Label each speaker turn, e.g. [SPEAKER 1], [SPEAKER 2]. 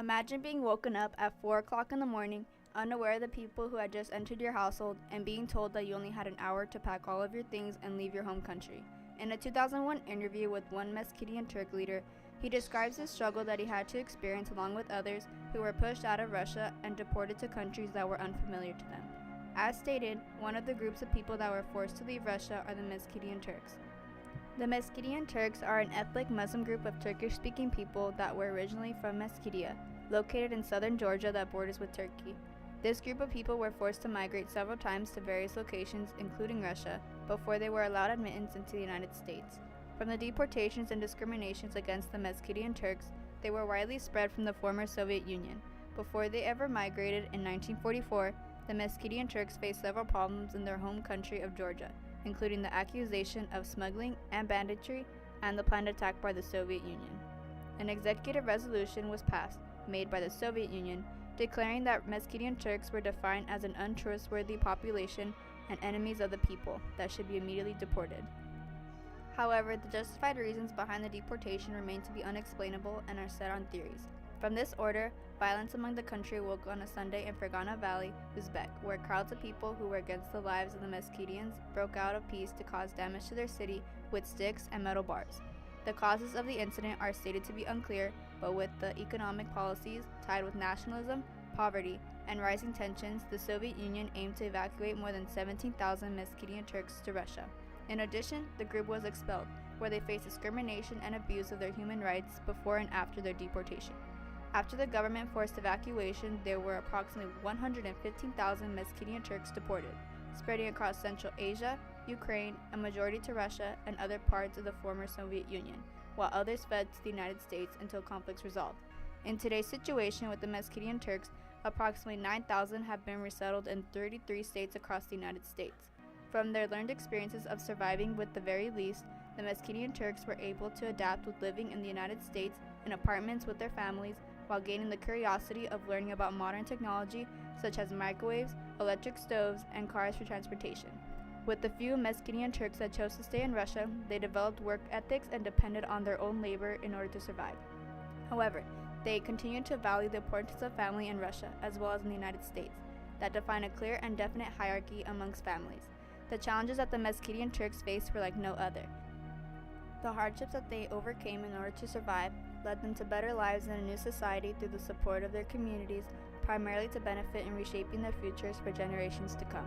[SPEAKER 1] Imagine being woken up at 4 o'clock in the morning, unaware of the people who had just entered your household, and being told that you only had an hour to pack all of your things and leave your home country. In a 2001 interview with one Meskhetian Turk leader, he describes his struggle that he had to experience along with others who were pushed out of Russia and deported to countries that were unfamiliar to them. As stated, one of the groups of people that were forced to leave Russia are the Meskhetian Turks. The Meskhetian Turks are an ethnic Muslim group of Turkish-speaking people that were originally from Meskhetiya, located in southern Georgia that borders with Turkey. This group of people were forced to migrate several times to various locations, including Russia, before they were allowed admittance into the United States. From the deportations and discriminations against the Meskhetian Turks, they were widely spread from the former Soviet Union. Before they ever migrated in 1944, the Meskhetian Turks faced several problems in their home country of Georgia, including the accusation of smuggling and banditry and the planned attack by the Soviet Union. An executive resolution was passed, made by the Soviet Union, declaring that Meskhetian Turks were defined as an untrustworthy population and enemies of the people that should be immediately deported. However, the justified reasons behind the deportation remain to be unexplainable and are set on theories. From this order, violence among the country woke on a Sunday in Fergana Valley, Uzbek, where crowds of people who were against the lives of the Meskhetians broke out of peace to cause damage to their city with sticks and metal bars. The causes of the incident are stated to be unclear, but with the economic policies tied with nationalism, poverty, and rising tensions, the Soviet Union aimed to evacuate more than 17,000 Meskhetian Turks to Russia. In addition, the group was expelled, where they faced discrimination and abuse of their human rights before and after their deportation. After the government forced evacuation, there were approximately 115,000 Meskhetian Turks deported, spreading across Central Asia, Ukraine, a majority to Russia, and other parts of the former Soviet Union, while others fled to the United States until conflicts resolved. In today's situation with the Meskhetian Turks, approximately 9,000 have been resettled in 33 states across the United States. From their learned experiences of surviving with the very least, the Meskhetian Turks were able to adapt with living in the United States in apartments with their families, while gaining the curiosity of learning about modern technology such as microwaves, electric stoves, and cars for transportation. With the few Meskhetian Turks that chose to stay in Russia, they developed work ethics and depended on their own labor in order to survive. However, they continued to value the importance of family in Russia, as well as in the United States, that define a clear and definite hierarchy amongst families. The challenges that the Meskhetian Turks faced were like no other. The hardships that they overcame in order to survive led them to better lives in a new society through the support of their communities, primarily to benefit in reshaping their futures for generations to come.